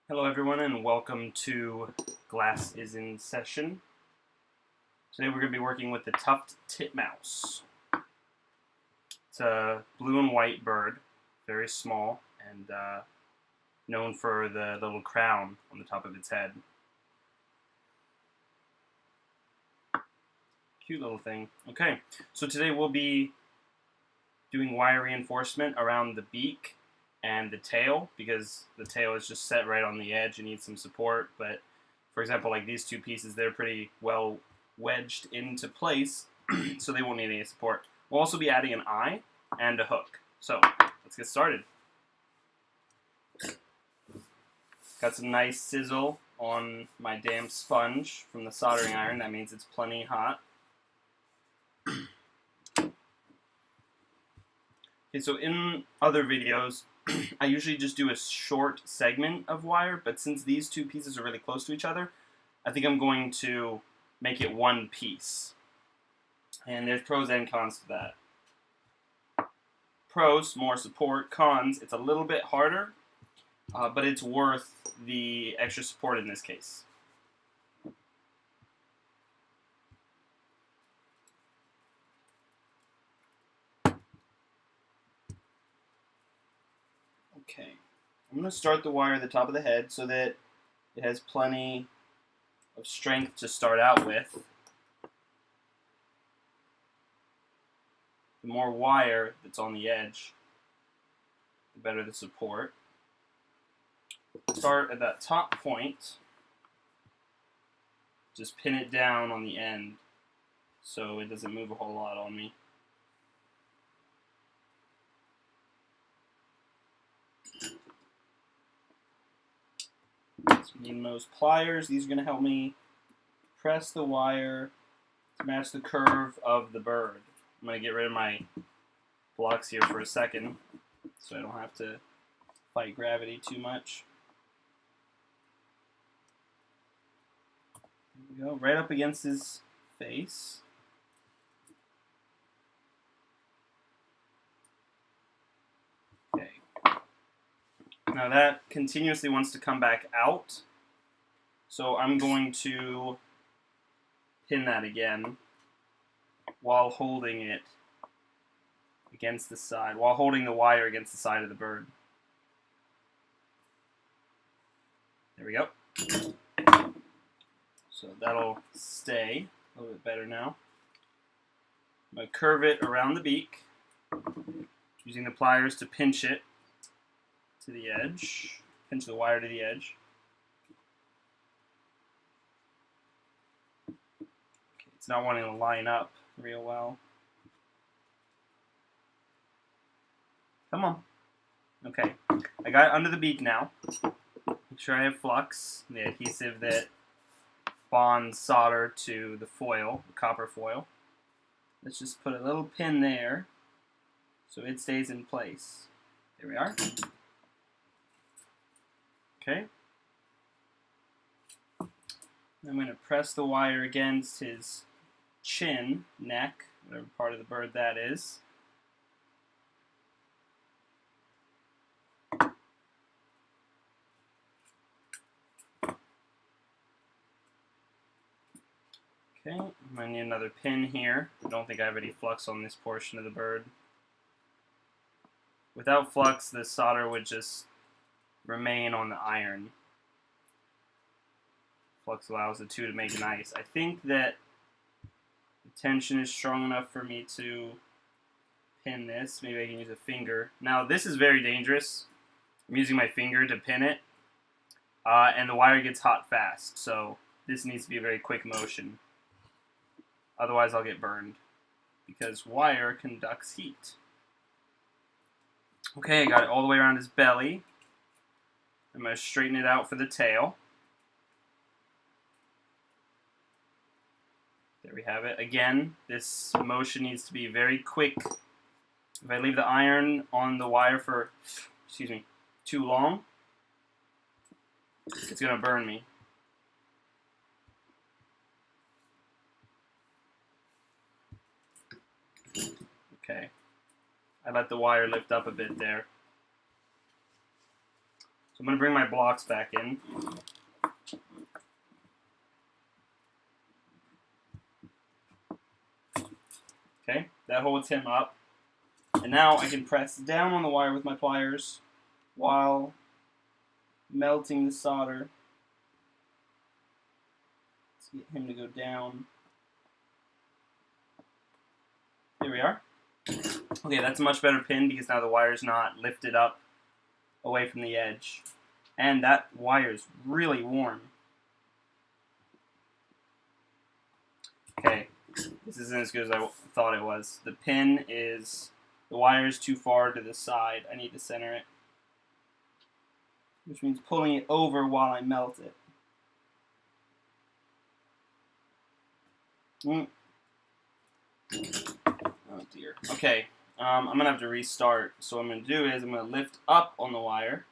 Hello everyone and welcome to Glass is in Session. Today we're going to be working with the Tufted titmouse. It's a blue and white bird, very small, and known for the little crown on the top of its head. Cute little thing. Okay, so today we'll be doing wire reinforcement around the beak and the tail, because the tail is just set right on the edge and needs some support. But for example, like these two pieces, they're pretty well wedged into place, so they won't need any support. We'll also be adding an eye and a hook. So let's get started. Got some nice sizzle on my damp sponge from the soldering iron. That means it's plenty hot. Okay, so in other videos, I usually just do a short segment of wire, but since these two pieces are really close to each other, I think I'm going to make it one piece. And there's pros and cons to that. Pros, more support. Cons, it's a little bit harder, but it's worth the extra support in this case. Okay, I'm going to start the wire at the top of the head so that it has plenty of strength to start out with. The more wire that's on the edge, the better the support. Start at that top point. Just pin it down on the end so it doesn't move a whole lot on me. Using those pliers, these are going to help me press the wire to match the curve of the bird. I'm going to get rid of my blocks here for a second so I don't have to fight gravity too much. There we go, right up against his face. Okay. Now that continuously wants to come back out, so I'm going to pin that again while holding it against the side, while holding the wire against the side of the bird. There we go. So that'll stay a little bit better now. I'm going to curve it around the beak, using the pliers to pinch it to the edge, pinch the wire to the edge. Okay, it's not wanting to line up real well. Come on. Okay, I got it under the beak now. Make sure I have flux, the adhesive that bonds solder to the foil, the copper foil. Let's just put a little pin there so it stays in place. There we are. Okay. I'm going to press the wire against his chin, neck, whatever part of the bird that is. Okay, I'm going to need another pin here. I don't think I have any flux on this portion of the bird. Without flux, the solder would just remain on the iron. Flux allows the two to make an ice. I think that the tension is strong enough for me to pin this. Maybe I can use a finger. Now this is very dangerous. I'm using my finger to pin it, and the wire gets hot fast, so this needs to be a very quick motion. Otherwise I'll get burned, because wire conducts heat. Okay, I got it all the way around his belly. I'm going to straighten it out for the tail. There we have it. Again, this motion needs to be very quick. If I leave the iron on the wire for, too long, it's going to burn me. Okay. I let the wire lift up a bit there. So I'm going to bring my blocks back in. Okay, that holds him up. And now I can press down on the wire with my pliers while melting the solder. Let's get him to go down. There we are. Okay, that's a much better pin because now the wire's not lifted up away from the edge. And that wire is really warm. Okay, this isn't as good as I thought it was. The wire is too far to the side. I need to center it. Which means pulling it over while I melt it. Oh dear. Okay, I'm going to have to restart. So what I'm going to do is I'm going to lift up on the wire.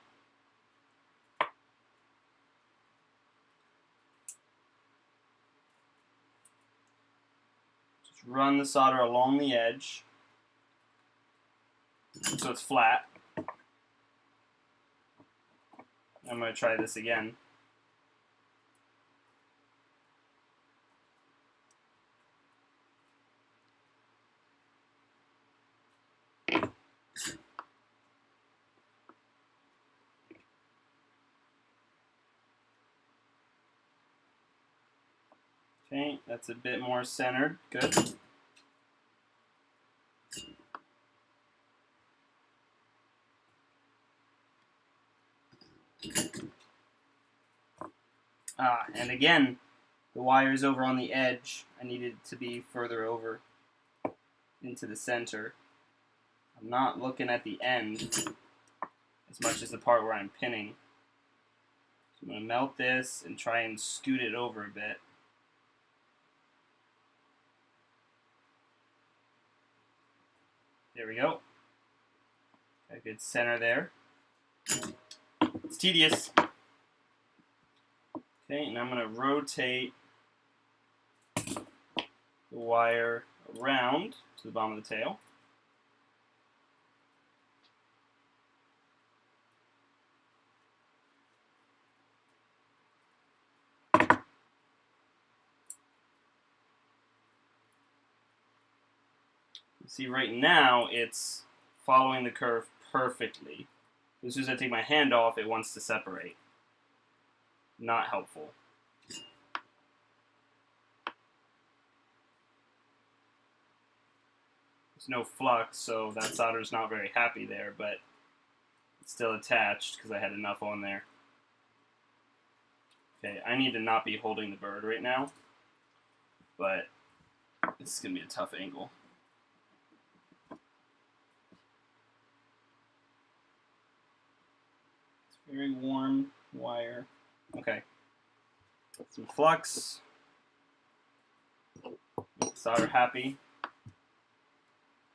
Just run the solder along the edge so it's flat. I'm going to try this again. Okay, that's a bit more centered. Good. And again, the wire is over on the edge. I need it to be further over into the center. I'm not looking at the end as much as the part where I'm pinning. So I'm going to melt this and try and scoot it over a bit. There we go. Got a good center there. It's tedious. Okay, and I'm going to rotate the wire around to the bottom of the tail. See, right now it's following the curve perfectly. As soon as I take my hand off, it wants to separate. Not helpful. There's no flux, so that solder's not very happy there, but it's still attached because I had enough on there. Okay, I need to not be holding the bird right now, but this is going to be a tough angle. It's very warm wire. Okay, some flux. Solder happy.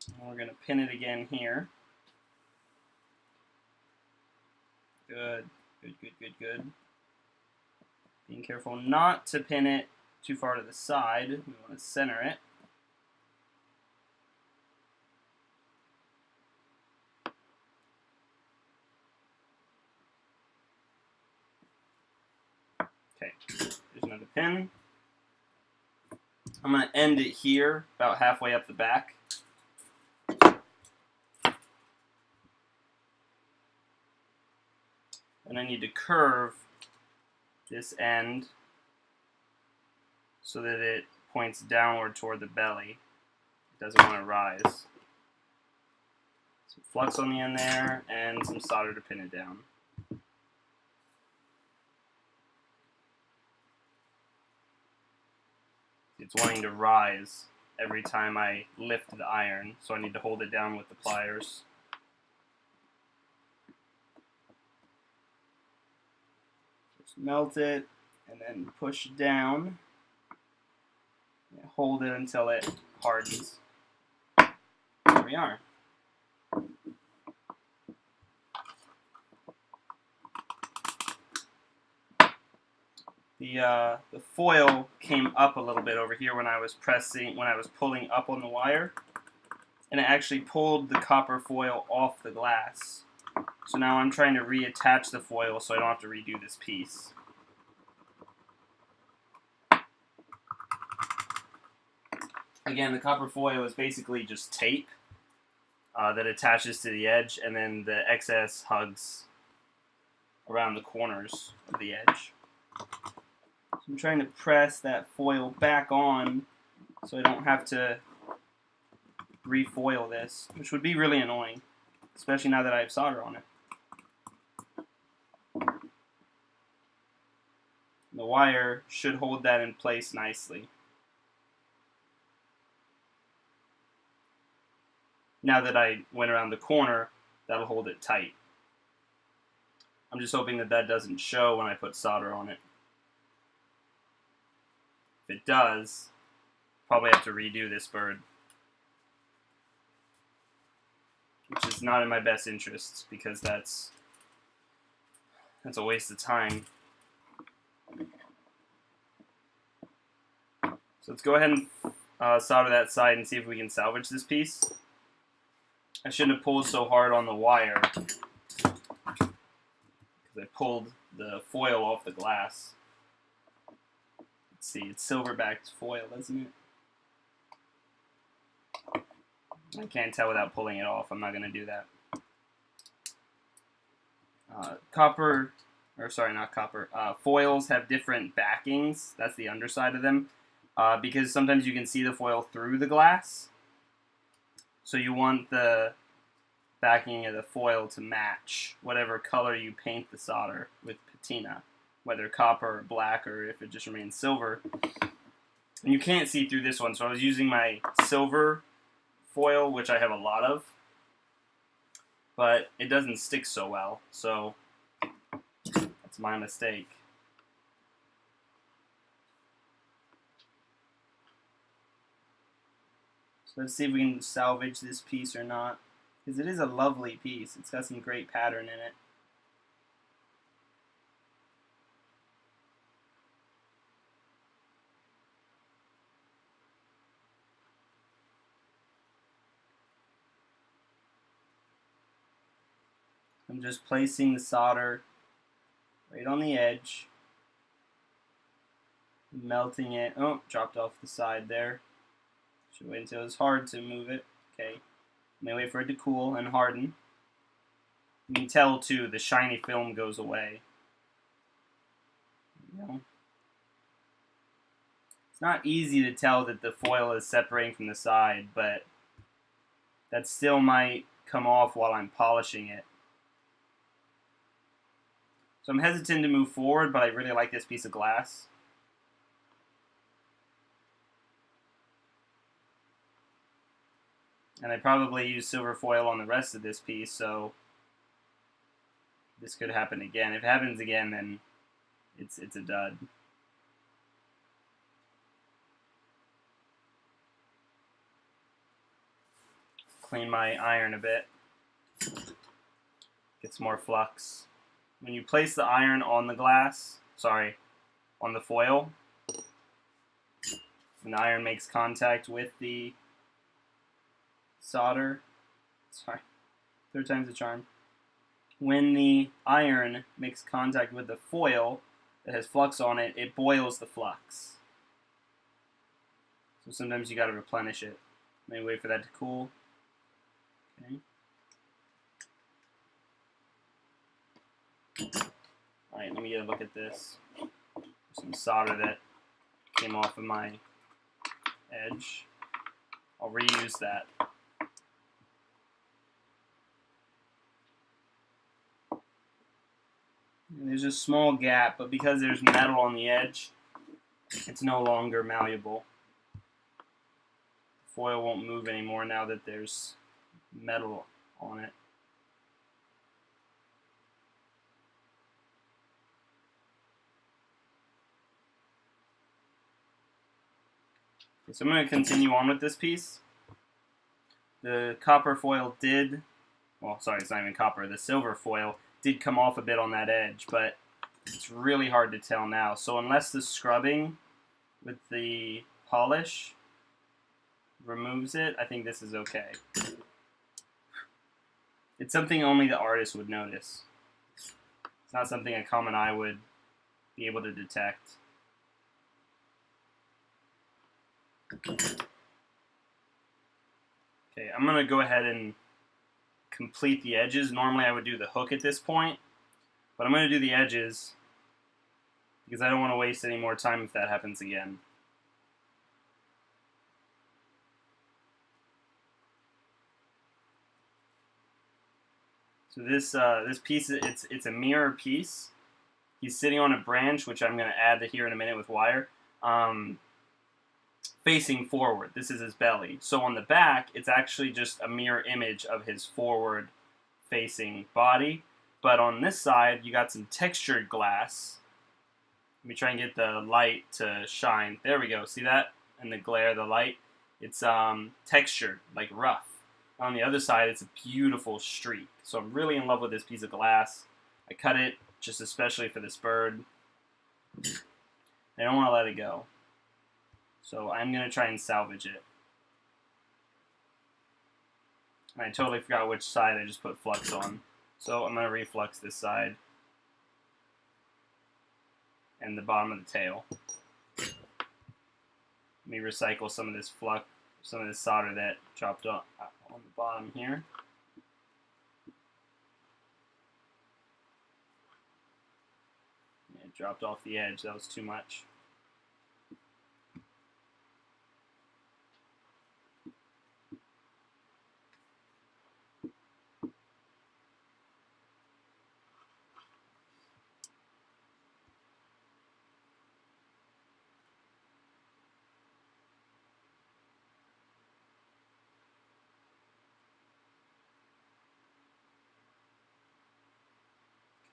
And we're going to pin it again here. Good, good, good, good, good. Being careful not to pin it too far to the side. We want to center it. Okay, there's another pin. I'm going to end it here, about halfway up the back. And I need to curve this end so that it points downward toward the belly. It doesn't want to rise. Some flux on the end there, and some solder to pin it down. It's wanting to rise every time I lift the iron, so I need to hold it down with the pliers. Just melt it, and then push down. And hold it until it hardens. There we are. The foil came up a little bit over here when I was pulling up on the wire, and it actually pulled the copper foil off the glass. So now I'm trying to reattach the foil so I don't have to redo this piece. Again, the copper foil is basically just tape that attaches to the edge, and then the excess hugs around the corners of the edge. So I'm trying to press that foil back on so I don't have to refoil this, which would be really annoying, especially now that I have solder on it. The wire should hold that in place nicely. Now that I went around the corner, that'll hold it tight. I'm just hoping that that doesn't show when I put solder on it. If it does, probably have to redo this bird, which is not in my best interests because that's a waste of time. So let's go ahead and solder that side and see if we can salvage this piece. I shouldn't have pulled so hard on the wire because I pulled the foil off the glass. Let's see, it's silver-backed foil, isn't it? I can't tell without pulling it off. I'm not going to do that. Foils have different backings. That's the underside of them. Because sometimes you can see the foil through the glass. So you want the backing of the foil to match whatever color you paint the solder with patina, whether copper or black or if it just remains silver. And you can't see through this one, so I was using my silver foil, which I have a lot of, but it doesn't stick so well, so that's my mistake. So let's see if we can salvage this piece or not, because it is a lovely piece. It's got some great pattern in it. I'm just placing the solder right on the edge, melting it. Oh, dropped off the side there. Should wait until it's hard to move it. Okay. Let me wait for it to cool and harden. You can tell too, the shiny film goes away. There you go. It's not easy to tell that the foil is separating from the side, but that still might come off while I'm polishing it. So I'm hesitant to move forward, but I really like this piece of glass. And I probably use silver foil on the rest of this piece, so this could happen again. If it happens again, then it's a dud. Clean my iron a bit. Get some more flux. When you place the iron on the on the foil, when the iron makes contact with the solder, third time's the charm. When the iron makes contact with the foil that has flux on it, it boils the flux. So sometimes you got to replenish it. Maybe wait for that to cool. Okay. Alright, let me get a look at this. Some solder that came off of my edge. I'll reuse that. And there's a small gap, but because there's metal on the edge, it's no longer malleable. The foil won't move anymore now that there's metal on it. Okay, so I'm going to continue on with this piece. The copper foil did, well, sorry, it's not even copper, the silver foil did come off a bit on that edge, but it's really hard to tell now. So unless the scrubbing with the polish removes it, I think this is okay. It's something only the artist would notice. It's not something a common eye would be able to detect. Okay, I'm going to go ahead and complete the edges. Normally I would do the hook at this point, but I'm going to do the edges because I don't want to waste any more time if that happens again. So this piece, it's a mirror piece. He's sitting on a branch, which I'm going to add to here in a minute with wire, facing forward. This is his belly. So on the back, it's actually just a mirror image of his forward facing body. But on this side, you got some textured glass. Let me try and get the light to shine. There we go. See that? In the glare of the light? It's textured, like rough. On the other side, it's a beautiful streak. So I'm really in love with this piece of glass. I cut it just especially for this bird. I don't want to let it go. So I'm going to try and salvage it. And I totally forgot which side I just put flux on. So I'm going to reflux this side and the bottom of the tail. Let me recycle some of this flux, some of this solder that dropped on the bottom here. It dropped off the edge. That was too much.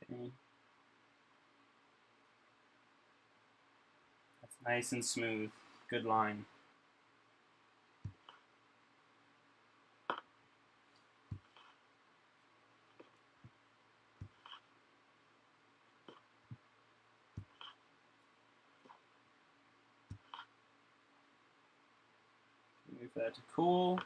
Okay. That's nice and smooth. Good line. Wait for that to cool.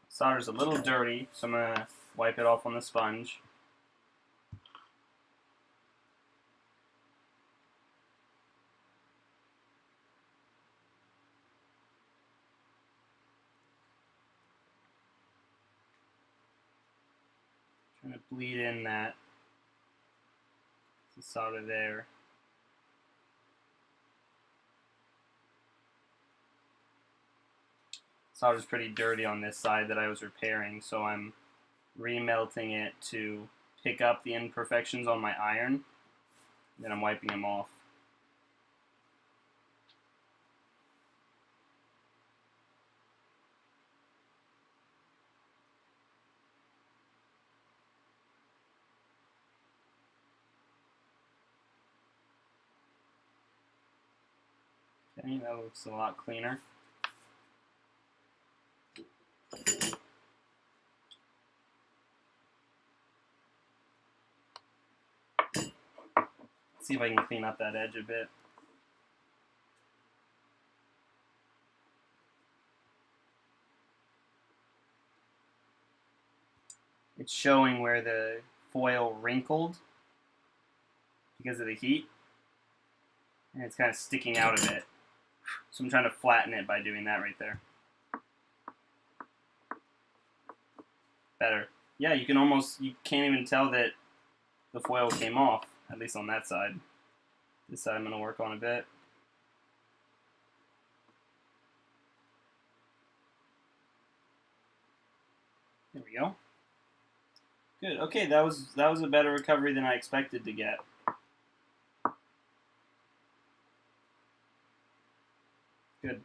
Solder's a little dirty, so I'm going to wipe it off on the sponge. Trying to bleed in that solder there. Solder's pretty dirty on this side that I was repairing, so I'm remelting it to pick up the imperfections on my iron. Then I'm wiping them off. Okay, that looks a lot cleaner. Let's see if I can clean up that edge a bit. It's showing where the foil wrinkled because of the heat, and it's kind of sticking out of it. So I'm trying to flatten it by doing that right there. Better. Yeah, you can't even tell that the foil came off, at least on that side. This side I'm going to work on a bit. There we go. Good. Okay, that was a better recovery than I expected to get. Good.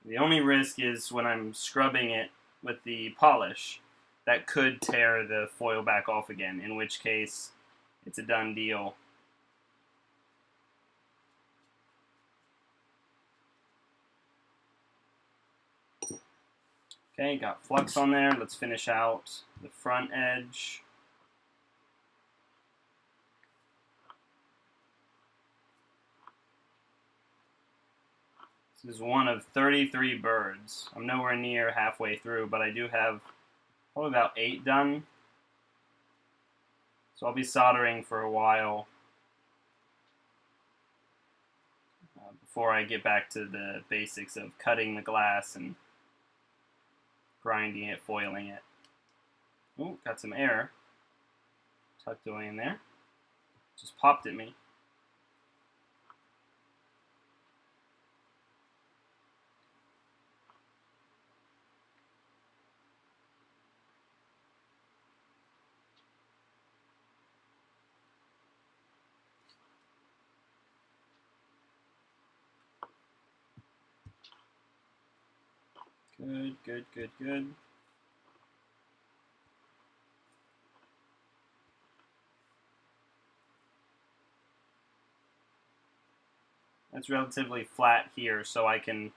The only risk is when I'm scrubbing it with the polish, that could tear the foil back off again, in which case it's a done deal. Okay, got flux on there. Let's finish out the front edge. This is one of 33 birds. I'm nowhere near halfway through, but I do have probably about 8 done. So I'll be soldering for a while before I get back to the basics of cutting the glass and grinding it, foiling it. Oh, got some air tucked away in there. Just popped at me. Good, good, good, good. It's relatively flat here, so I can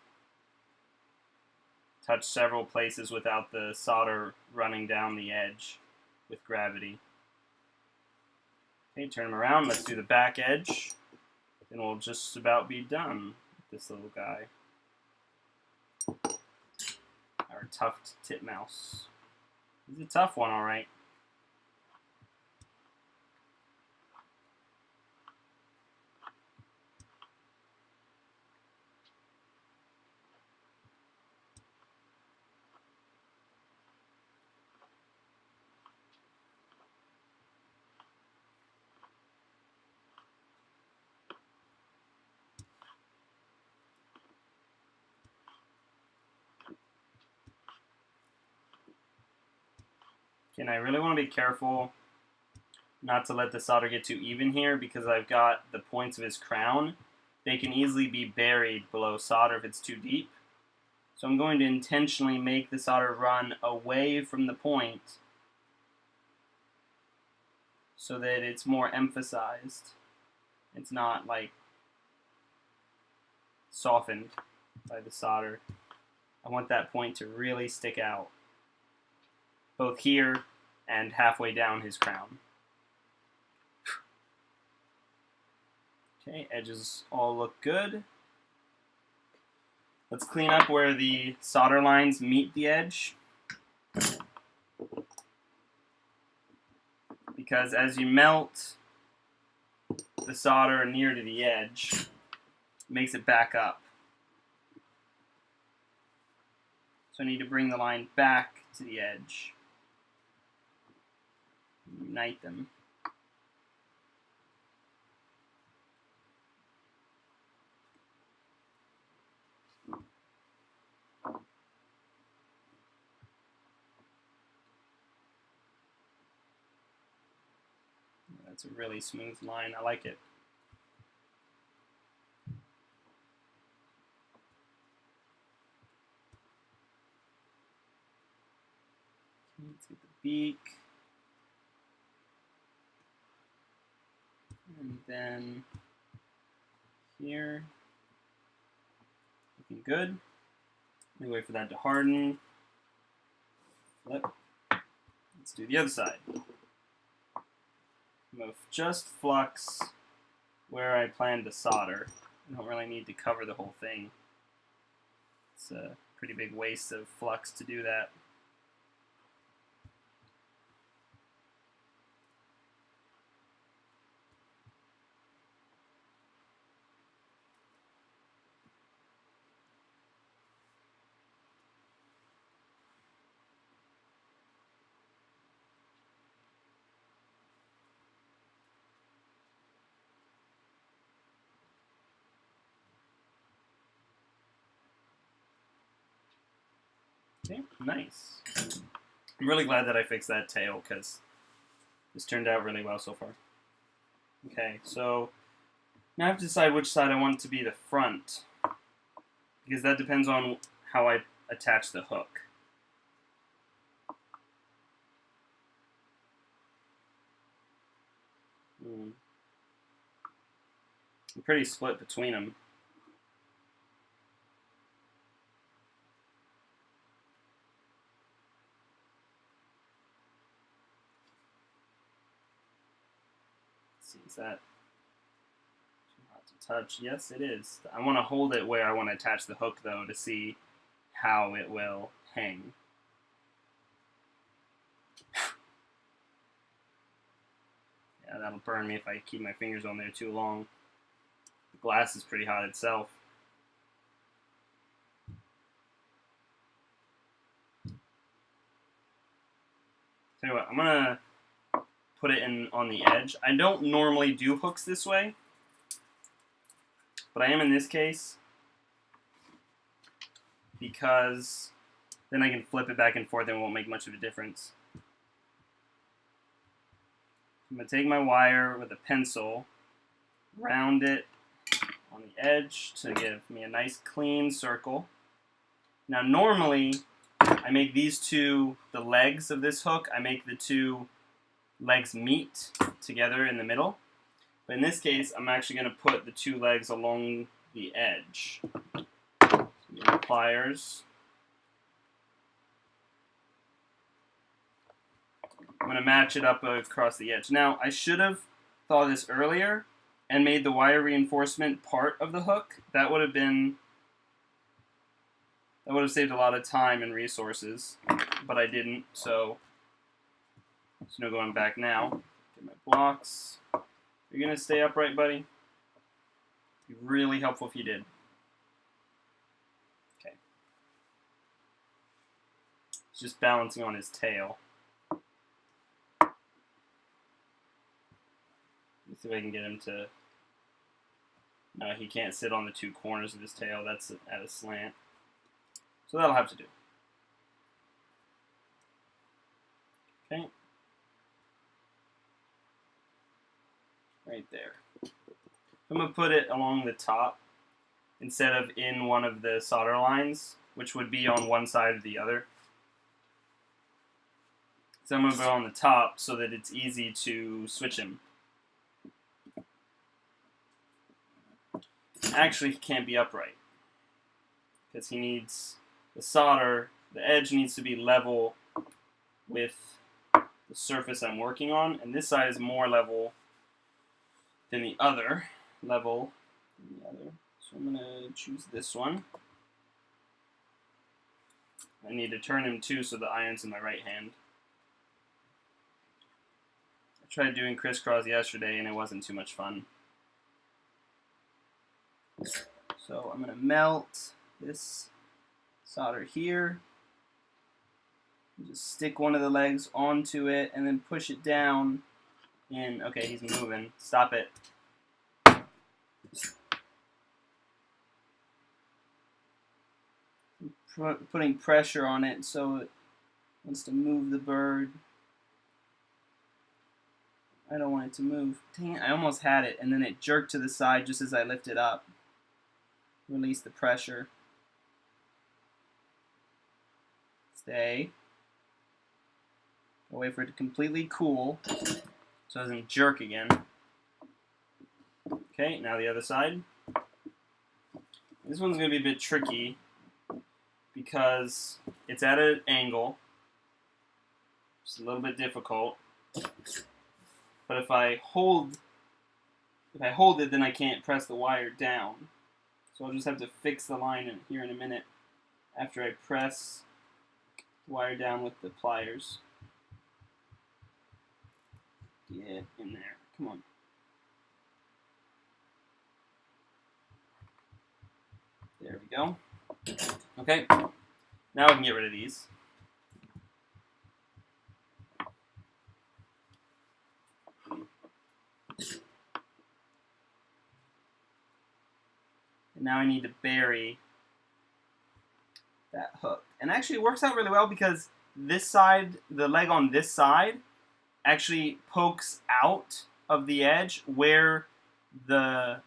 touch several places without the solder running down the edge with gravity. Okay, turn them around. Let's do the back edge. Then we'll just about be done with this little guy. Our Tufted titmouse. He's a tough one, alright. And I really want to be careful not to let the solder get too even here because I've got the points of his crown. They can easily be buried below solder if it's too deep. So I'm going to intentionally make the solder run away from the point so that it's more emphasized. It's not like softened by the solder. I want that point to really stick out, both here and halfway down his crown. Okay, edges all look good. Let's clean up where the solder lines meet the edge. Because as you melt the solder near to the edge, it makes it back up. So I need to bring the line back to the edge. Unite them. That's a really smooth line. I like it. Let's get the beak. And then here. Looking good. We wait for that to harden. Flip. Let's do the other side. Move just flux where I plan to solder. I don't really need to cover the whole thing. It's a pretty big waste of flux to do that. Okay, nice. I'm really glad that I fixed that tail because this turned out really well so far. Okay, so now I have to decide which side I want it to be the front because that depends on how I attach the hook. I'm pretty split between them. Let's see, is that too hot to touch. Yes, it is. I want to hold it where I want to attach the hook, though, to see how it will hang. Yeah, that'll burn me if I keep my fingers on there too long. The glass is pretty hot itself. Tell you what, I'm gonna put it in on the edge. I don't normally do hooks this way, but I am in this case because then I can flip it back and forth and it won't make much of a difference. I'm going to take my wire with a pencil, round it on the edge to give me a nice clean circle. Now normally I make these two, the legs of this hook, I make the two legs meet together in the middle. But in this case, I'm actually going to put the two legs along the edge. So pliers. I'm going to match it up across the edge. Now, I should have thought of this earlier and made the wire reinforcement part of the hook. That would have saved a lot of time and resources, but I didn't, so there's no going back now. Get my blocks. You're going to stay upright, buddy? It'd be really helpful if you did. Okay. He's just balancing on his tail. Let's see if I can get him to... No, he can't sit on the two corners of his tail. That's at a slant. So that'll have to do. Okay. Right there. I'm going to put it along the top instead of in one of the solder lines, which would be on one side or the other. So I'm going to go on the top so that it's easy to switch him. Actually, he can't be upright because he needs the solder, the edge needs to be level with the surface I'm working on, and this side is more level than the other. So I'm going to choose this one. I need to turn him too so the iron's in my right hand. I tried doing crisscross yesterday and it wasn't too much fun. So I'm going to melt this solder here. Just stick one of the legs onto it and then push it down in. Okay, he's moving. Stop it. Putting pressure on it so it wants to move the bird. I don't want it to move. Dang it, I almost had it and then it jerked to the side just as I lifted up. Release the pressure. Stay. I'll wait for it to completely cool so it doesn't jerk again. Okay, now the other side. This one's going to be a bit tricky because it's at an angle. It's a little bit difficult. But if I hold it, then I can't press the wire down. So I'll just have to fix the line here in a minute after I press the wire down with the pliers. Get in there. Come on. There we go. Okay. Now I can get rid of these. And now I need to bury that hook. And actually it works out really well because this side, the leg on this side, actually pokes out of the edge where the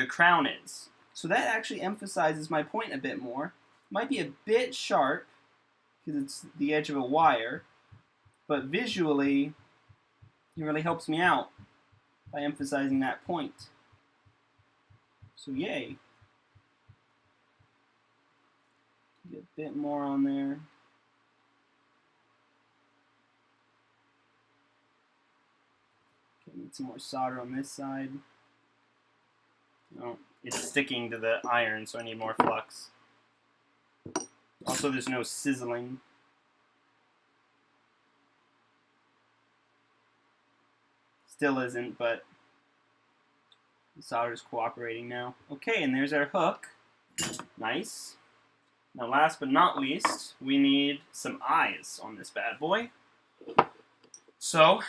crown is. So that actually emphasizes my point a bit more. Might be a bit sharp because it's the edge of a wire, but visually it really helps me out by emphasizing that point. So yay. Get a bit more on there. Okay, need some more solder on this side. Oh, it's sticking to the iron, so I need more flux. Also, there's no sizzling. Still isn't, but the solder's cooperating now. Okay, and there's our hook. Nice. Now, last but not least, we need some eyes on this bad boy. So,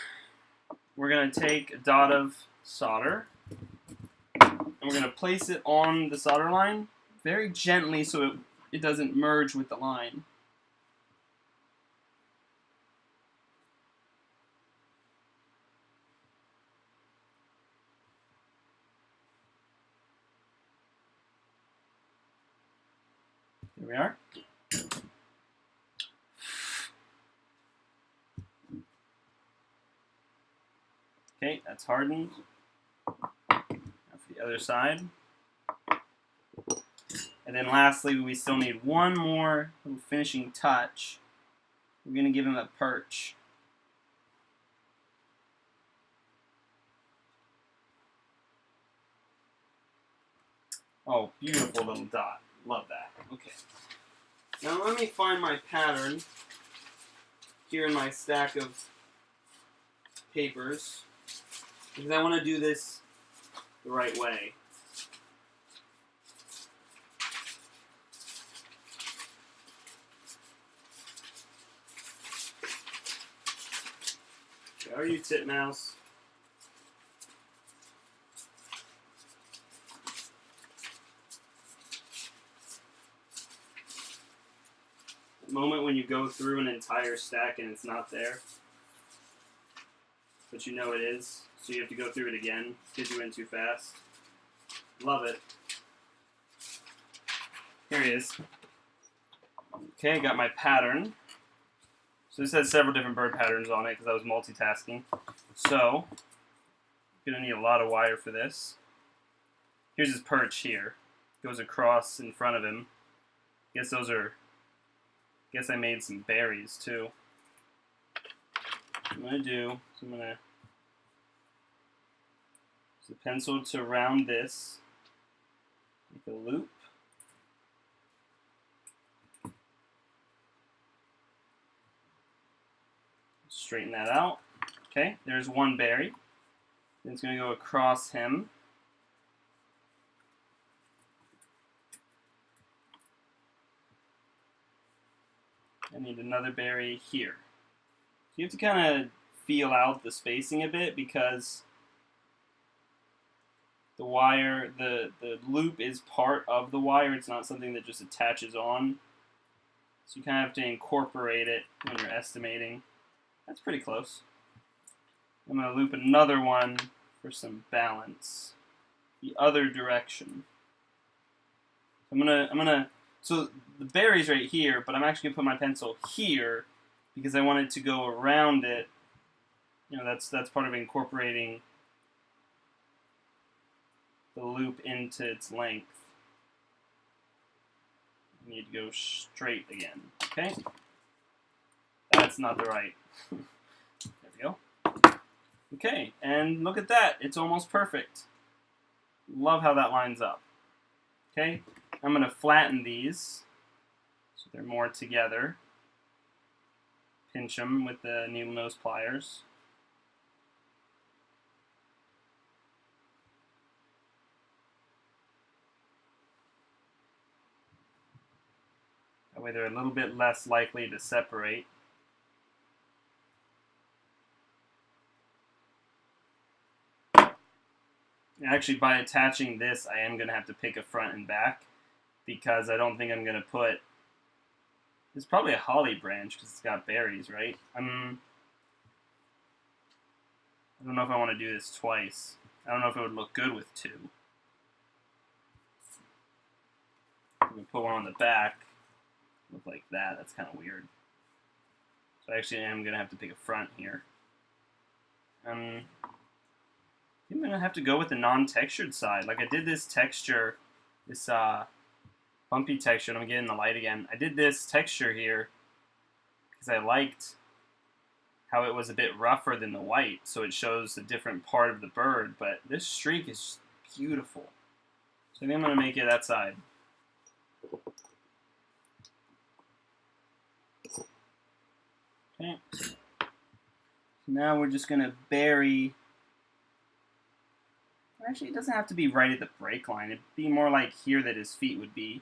we're going to take a dot of solder, and we're going to place it on the solder line very gently so it doesn't merge with the line. Here we are. Okay, that's hardened. Now for the other side. And then lastly, we still need one more little finishing touch. We're going to give him a perch. Oh, beautiful little dot. Love that. Okay. Now let me find my pattern here in my stack of papers, because I want to do this the right way. Where are you, titmouse? The moment when you go through an entire stack and it's not there, but you know it is, so you have to go through it again because you went too fast. Love it. Here he is. Okay, got my pattern. So this has several different bird patterns on it because I was multitasking. So, I'm going to need a lot of wire for this. Here's his perch here. Goes across in front of him. Guess I made some berries too. What I'm going to do is I'm going to use a pencil to round this. Make a loop. Straighten that out. Okay, there's one berry. Then it's going to go across him. I need another berry here. So you have to kind of feel out the spacing a bit because the wire, the loop is part of the wire. It's not something that just attaches on. So you kind of have to incorporate it when you're estimating. That's pretty close. I'm going to loop another one for some balance. The other direction. So the berry's right here, but I'm actually going to put my pencil here because I want it to go around it. You know, that's part of incorporating the loop into its length. You need to go straight again. Okay? That's not the right. There we go. Okay, and look at that. It's almost perfect. Love how that lines up. Okay, I'm going to flatten these so they're more together. Pinch them with the needle nose pliers. That way they're a little bit less likely to separate. Actually, by attaching this, I am going to have to pick a front and back because I don't think I'm going to put... It's probably a holly branch because it's got berries, right? I don't know if I want to do this twice. I don't know if it would look good with two. I'm going to put one on the back. Look like that. That's kind of weird. So actually, I'm going to have to pick a front here. I'm going to have to go with the non-textured side. Like I did this texture, this bumpy texture, and I'm getting the light again. I did this texture here because I liked how it was a bit rougher than the white, so it shows a different part of the bird, but this streak is beautiful. I think I'm going to make it that side. Okay. Now we're just going to bury... Actually, it doesn't have to be right at the break line. It'd be more like here that his feet would be.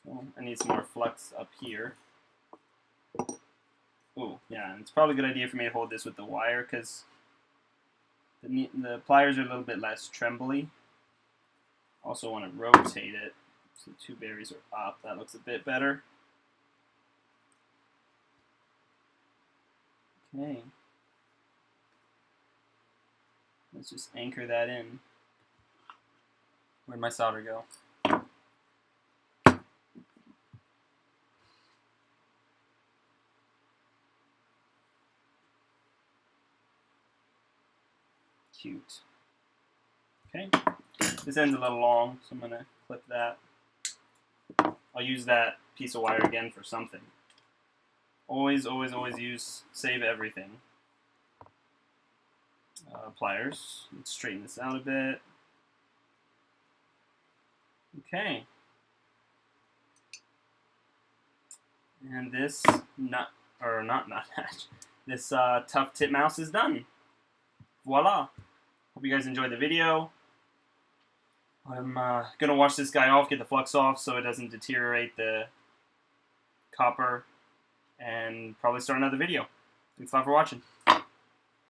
So I need some more flux up here. Ooh, yeah, and it's probably a good idea for me to hold this with the wire because the pliers are a little bit less trembly. Also want to rotate it so the two berries are up. That looks a bit better. Okay. Let's just anchor that in. Where'd my solder go? Cute. Okay. This end's a little long, so I'm going to clip that. I'll use that piece of wire again for something. Always, always, always save everything. Pliers. Let's straighten this out a bit. Okay. And this this Tufted titmouse is done. Voila. Hope you guys enjoyed the video. I'm going to wash this guy off, get the flux off so it doesn't deteriorate the copper, and probably start another video. Thanks a lot for watching.